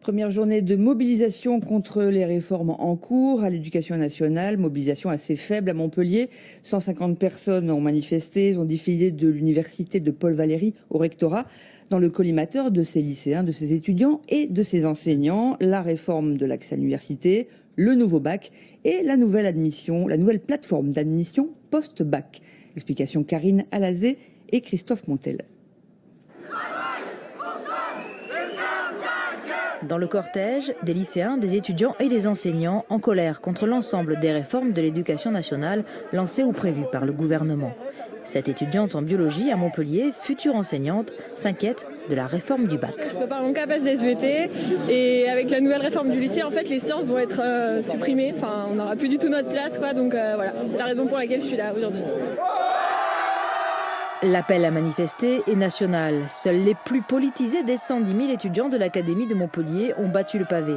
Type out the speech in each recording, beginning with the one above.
Première journée de mobilisation contre les réformes en cours à l'éducation nationale. Mobilisation assez faible à Montpellier. 150 personnes ont manifesté, ont défilé de l'université de Paul Valéry au rectorat dans le collimateur de ces lycéens, de ces étudiants et de ces enseignants. La réforme de l'accès à l'université, le nouveau bac et la nouvelle admission, la nouvelle plateforme d'admission post-bac. Explication Karine Alazé et Christophe Montel. Dans le cortège, des lycéens, des étudiants et des enseignants en colère contre l'ensemble des réformes de l'éducation nationale lancées ou prévues par le gouvernement. Cette étudiante en biologie à Montpellier, future enseignante, s'inquiète de la réforme du bac. Je prépare mon CAPAS SVT et avec la nouvelle réforme du lycée, en fait, les sciences vont être supprimées. Enfin, on n'aura plus du tout notre place, quoi. Donc voilà, c'est la raison pour laquelle je suis là aujourd'hui. L'appel à manifester est national. Seuls les plus politisés des 110 000 étudiants de l'Académie de Montpellier ont battu le pavé.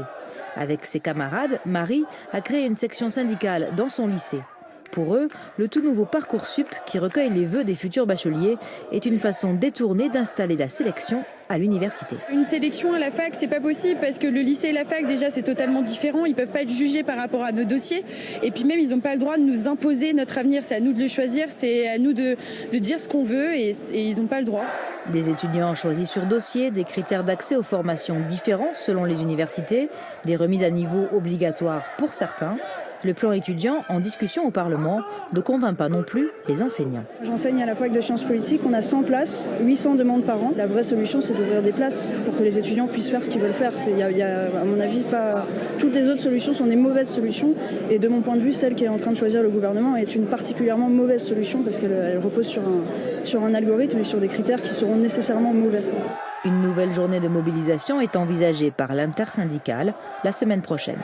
Avec ses camarades, Marie a créé une section syndicale dans son lycée. Pour eux, le tout nouveau Parcoursup, qui recueille les vœux des futurs bacheliers, est une façon détournée d'installer la sélection à l'université. Une sélection à la fac, c'est pas possible parce que le lycée et la fac, déjà, c'est totalement différent. Ils peuvent pas être jugés par rapport à nos dossiers. Et puis même, ils n'ont pas le droit de nous imposer notre avenir. C'est à nous de le choisir, c'est à nous de dire ce qu'on veut et ils n'ont pas le droit. Des étudiants choisis sur dossier, des critères d'accès aux formations différents selon les universités, des remises à niveau obligatoires pour certains. Le plan étudiant, en discussion au Parlement, ne convainc pas non plus les enseignants. J'enseigne à la fac de sciences politiques, on a 100 places, 800 demandes par an. La vraie solution, c'est d'ouvrir des places pour que les étudiants puissent faire ce qu'ils veulent faire. Il y a, à mon avis, pas... Toutes les autres solutions sont des mauvaises solutions. Et de mon point de vue, celle qui est en train de choisir le gouvernement est une particulièrement mauvaise solution parce qu'elle repose sur un algorithme et sur des critères qui seront nécessairement mauvais. Une nouvelle journée de mobilisation est envisagée par l'intersyndicale la semaine prochaine.